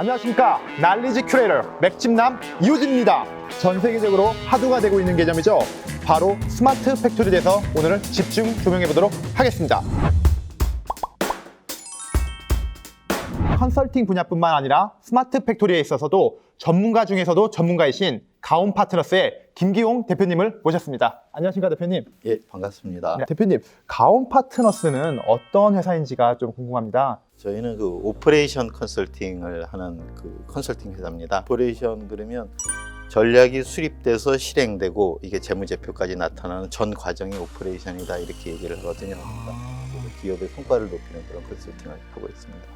안녕하십니까. 난리지 큐레이터 맥집남 이우진입니다. 전 세계적으로 화두가 되고 있는 개념이죠. 바로 스마트 팩토리에 대해서 오늘은 집중 조명해 보도록 하겠습니다. 컨설팅 분야뿐만 아니라 스마트 팩토리에 있어서도 전문가 중에서도 전문가이신 가온 파트너스의 김기용 대표님을 모셨습니다. 안녕하십니까, 대표님. 예, 반갑습니다. 네, 대표님, 가온 파트너스는 어떤 회사인지가 좀 궁금합니다. 저희는 그 오퍼레이션 컨설팅을 하는 그 컨설팅 회사입니다. 오퍼레이션 그러면 전략이 수립돼서 실행되고 이게 재무제표까지 나타나는 전 과정이 오퍼레이션이다 이렇게 얘기를 하거든요. 그래서 기업의 성과를 높이는 그런 컨설팅을 하고 있습니다.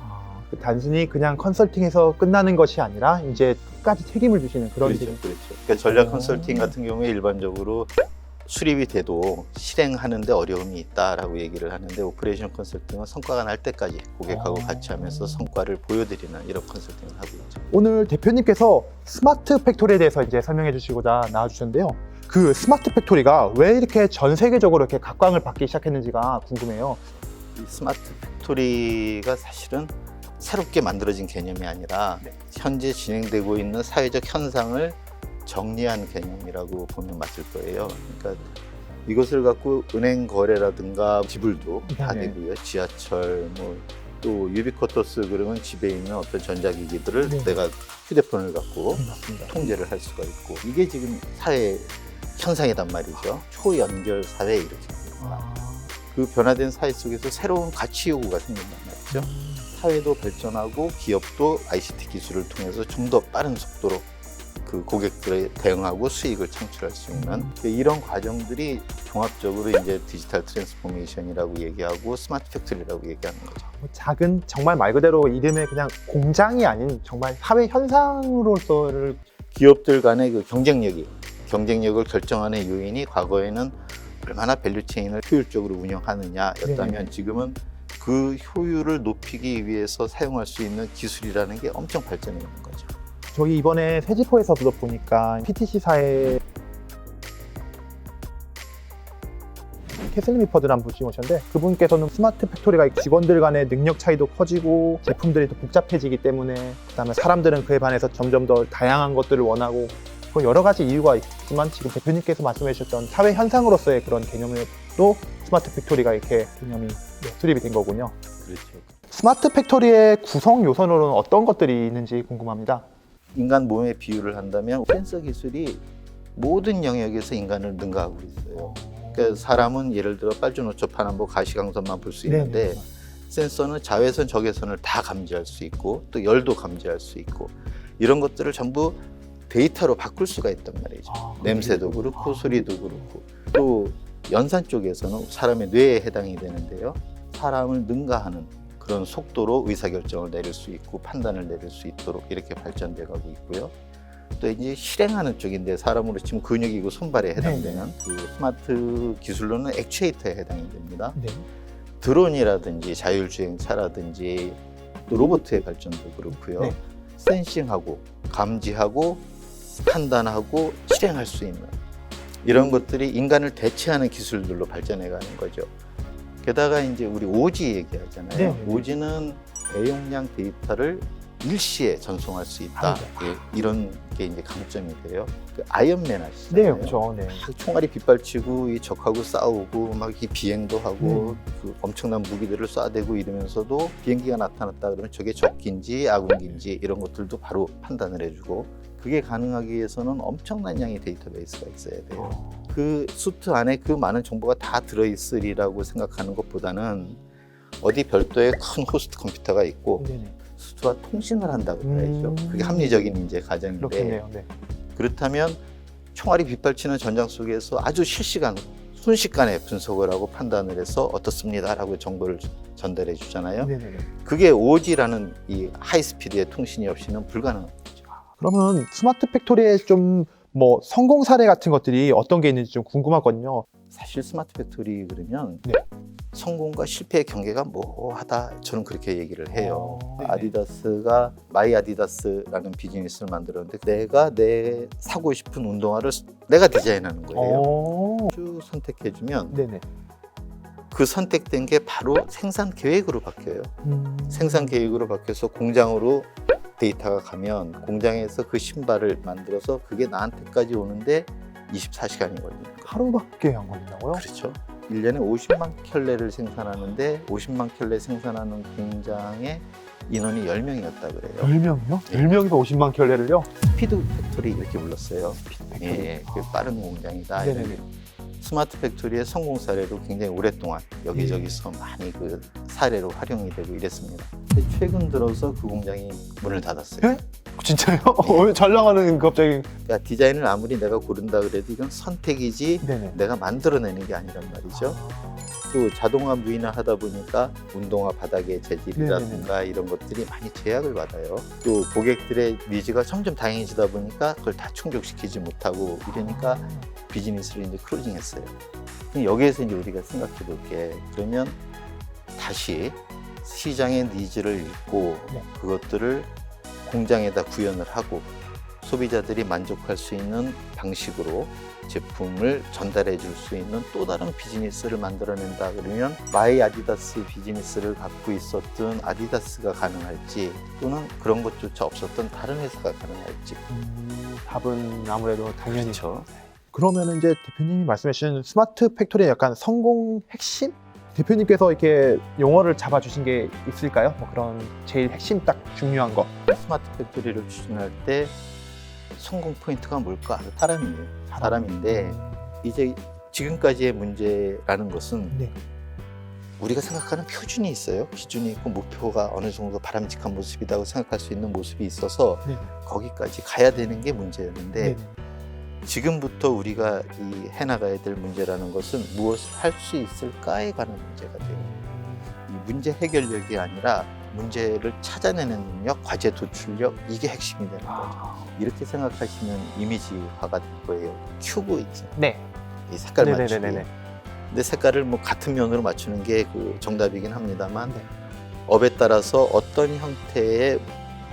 단순히 그냥 컨설팅에서 끝나는 것이 아니라 이제 끝까지 책임을 지시는 그런 그렇죠, 그렇죠. 그러니까 전략 컨설팅 같은 경우에 일반적으로 수립이 돼도 실행하는데 어려움이 있다라고 얘기를 하는데 오퍼레이션 컨설팅은 성과가 날 때까지 고객하고 같이 하면서 성과를 보여드리는 이런 컨설팅을 하고 있죠. 오늘 대표님께서 스마트 팩토리에 대해서 이제 설명해 주시고자 나와주셨는데요. 그 스마트 팩토리가 왜 이렇게 전 세계적으로 이렇게 각광을 받기 시작했는지가 궁금해요. 이 스마트 팩토리가 사실은 새롭게 만들어진 개념이 아니라 현재 진행되고 있는 사회적 현상을 정리한 개념이라고 보면 맞을 거예요. 그러니까 이것을 갖고 은행 거래라든가 지불도 다 되고요. 지하철, 또 유비쿼터스 그러면 집에 있는 어떤 전자기기들을 내가 휴대폰을 갖고 통제를 할 수가 있고 이게 지금 사회 현상이단 말이죠. 초연결 사회 이렇게 합니다. 그 변화된 사회 속에서 새로운 가치 요구가 생긴단 말이죠. 사회도 발전하고 기업도 ICT 기술을 통해서 좀 더 빠른 속도로 그 고객들에 대응하고 수익을 창출할 수 있는 이런 과정들이 종합적으로 이제 디지털 트랜스포메이션이라고 얘기하고 스마트 팩토리라고 얘기하는 거죠. 작은 정말 말 그대로 이름의 그냥 공장이 아닌 정말 사회 현상으로서를 기업들 간의 그 경쟁력을 결정하는 요인이 과거에는 얼마나 밸류체인을 효율적으로 운영하느냐였다면 지금은 그 효율을 높이기 위해서 사용할 수 있는 기술이라는 게 엄청 발전해 있는 거죠. 저희 이번에 세지포에서도 보니까 PTC사의 캐슬린 미퍼드라는 분이 오셨는데 그분께서는 스마트 팩토리가 직원들 간의 능력 차이도 커지고 제품들이 더 복잡해지기 때문에 그다음에 사람들은 그에 반해서 점점 더 다양한 것들을 원하고 여러 가지 이유가 있지만 지금 대표님께서 말씀해 주셨던 사회 현상으로서의 그런 개념으로 스마트 팩토리가 이렇게 개념이 수립이 된 거군요. 그렇죠. 스마트 팩토리의 구성 요소로는 어떤 것들이 있는지 궁금합니다. 인간 몸에 비유를 한다면 센서 기술이 모든 영역에서 인간을 능가하고 있어요. 그러니까 사람은 예를 들어 빨주노초 파남보 가시광선만 볼 수 있는데 센서는 자외선, 적외선을 다 감지할 수 있고 또 열도 감지할 수 있고 이런 것들을 전부 데이터로 바꿀 수가 있단 말이죠. 냄새도 그렇고 소리도 그렇고 또 연산 쪽에서는 사람의 뇌에 해당이 되는데요. 사람을 능가하는 그런 속도로 의사결정을 내릴 수 있고 판단을 내릴 수 있도록 이렇게 발전돼 가고 있고요. 또 이제 실행하는 쪽인데 사람으로 치면 근육이고 손발에 해당되는 그 스마트 기술로는 액추에이터에 해당이 됩니다. 드론이라든지 자율주행차라든지 또 로봇의 발전도 그렇고요. 센싱하고 감지하고 판단하고 실행할 수 있는 이런 것들이 인간을 대체하는 기술들로 발전해 가는 거죠. 게다가 이제 우리 오지 얘기하잖아요. 오지는 대용량 데이터를 일시에 전송할 수 있다. 이런 게 이제 강점이 돼요. 그 아이언맨 아시잖아요. 네, 그렇죠. 총알이 빗발치고 이 적하고 싸우고 막 이 비행도 하고 그 엄청난 무기들을 쏴대고 이러면서도 비행기가 나타났다 그러면 저게 적기인지 아군기인지 이런 것들도 바로 판단을 해주고 그게 가능하기 위해서는 엄청난 양의 데이터베이스가 있어야 돼요. 그 수트 안에 그 많은 정보가 다 들어있으리라고 생각하는 것보다는 어디 별도의 큰 호스트 컴퓨터가 있고 수트와 통신을 한다고 해야죠. 그게 합리적인 이제 가정인데 그렇다면 총알이 빗발치는 전장 속에서 아주 실시간 순식간에 분석을 하고 판단을 해서 어떻습니다라고 정보를 전달해 주잖아요. 그게 오지라는 이 하이스피드의 통신이 없이는 불가능한 거죠. 그러면 스마트 팩토리의 좀 성공 사례 같은 것들이 어떤 게 있는지 좀 궁금하거든요. 사실 스마트 팩토리 그러면 성공과 실패의 경계가 모호하다 저는 그렇게 얘기를 해요. 아디다스가 마이 아디다스라는 비즈니스를 만들었는데 내가 내 사고 싶은 운동화를 내가 디자인하는 거예요. 쭉 선택해주면 그 선택된 게 바로 생산 계획으로 바뀌어요. 생산 계획으로 바뀌어서 공장으로 데이터가 가면 공장에서 그 신발을 만들어서 그게 나한테까지 오는데 24시간이 걸립니다. 하루밖에 안 걸린다고요? 그렇죠. 1년에 50만 켤레를 생산하는데 50만 켤레 생산하는 공장의 인원이 10명이었다 그래요. 10명이요? 예. 10명이서 50만 켤레를요? 스피드 팩토리 이렇게 불렀어요. 팩토리. 예, 그 빠른 공장이다. 네네네. 이렇게. 스마트 팩토리의 성공 사례로 굉장히 오랫동안 여기저기서 많이 그 사례로 활용이 되고 이랬습니다. 근데 최근 들어서 그 공장이 문을 닫았어요. 예? 진짜요? 왜 잘 나가는 갑자기. 그러니까 디자인을 아무리 내가 고른다 그래도 이건 선택이지 네네. 내가 만들어내는 게 아니란 말이죠. 또 자동화 무인화 하다 보니까 운동화 바닥의 재질이라든가 이런 것들이 많이 제약을 받아요. 또 고객들의 니즈가 점점 다양해지다 보니까 그걸 다 충족시키지 못하고 이러니까 비즈니스를 이제 크로징했어요. 그럼 여기에서 이제 우리가 생각해 볼게. 그러면 다시 시장의 니즈를 읽고 네. 그것들을 공장에다 구현을 하고 소비자들이 만족할 수 있는 방식으로 제품을 전달해 줄 수 있는 또 다른 비즈니스를 만들어낸다 그러면 마이 아디다스 비즈니스를 갖고 있었던 아디다스가 가능할지 또는 그런 것조차 없었던 다른 회사가 가능할지. 답은 아무래도 당연히. 그렇죠. 그러면 이제 대표님이 말씀해 주신 스마트 팩토리의 약간 성공 핵심? 대표님께서 이렇게 용어를 잡아주신 게 있을까요? 뭐 그런 제일 핵심 딱 중요한 거. 스마트 팩토리를 추진할 때 성공 포인트가 뭘까? 사람이에요. 사람인데 이제 지금까지의 문제라는 것은 네. 우리가 생각하는 표준이 있어요. 기준이 있고 목표가 어느 정도 바람직한 모습이라고 생각할 수 있는 모습이 있어서 네. 거기까지 가야 되는 게 문제였는데 네. 지금부터 우리가 이 해나가야 될 문제라는 것은 무엇을 할 수 있을까에 관한 문제가 돼요. 이 문제 해결력이 아니라 문제를 찾아내는 능력, 과제 도출력, 이게 핵심이 되는 거죠. 이렇게 생각하시면 이미지화가 될 거예요. 큐브 있죠. 네. 이 색깔 맞추기. 네네네네. 근데 색깔을 뭐 같은 면으로 맞추는 게 그 정답이긴 합니다만 네. 업에 따라서 어떤 형태의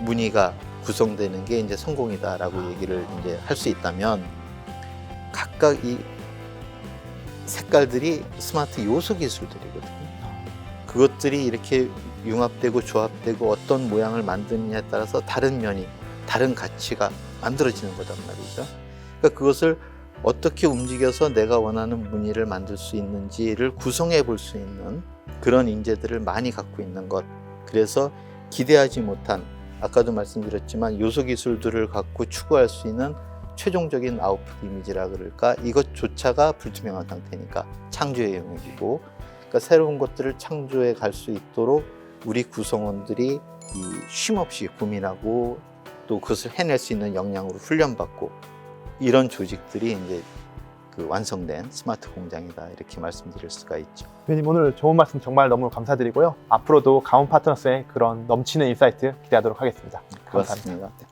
무늬가 구성되는 게 이제 성공이다라고 얘기를 이제 할 수 있다면 각각 이 색깔들이 스마트 요소 기술들이거든요. 그것들이 이렇게 융합되고 조합되고 어떤 모양을 만드느냐에 따라서 다른 면이, 다른 가치가 만들어지는 거단 말이죠. 그러니까 그것을 어떻게 움직여서 내가 원하는 무늬를 만들 수 있는지를 구성해 볼 수 있는 그런 인재들을 많이 갖고 있는 것. 그래서 기대하지 못한, 아까도 말씀드렸지만 요소 기술들을 갖고 추구할 수 있는 최종적인 아웃풋 이미지라 그럴까? 이것조차가 불투명한 상태니까 창조의 영역이고, 그러니까 새로운 것들을 창조해 갈 수 있도록 우리 구성원들이 쉼없이 고민하고 또 그것을 해낼 수 있는 역량으로 훈련받고 이런 조직들이 이제 그 완성된 스마트 공장이다, 이렇게 말씀드릴 수가 있죠. 대표님 오늘 좋은 말씀 정말 너무 감사드리고요. 앞으로도 가온 파트너스의 그런 넘치는 인사이트 기대하도록 하겠습니다. 감사합니다. 고맙습니다.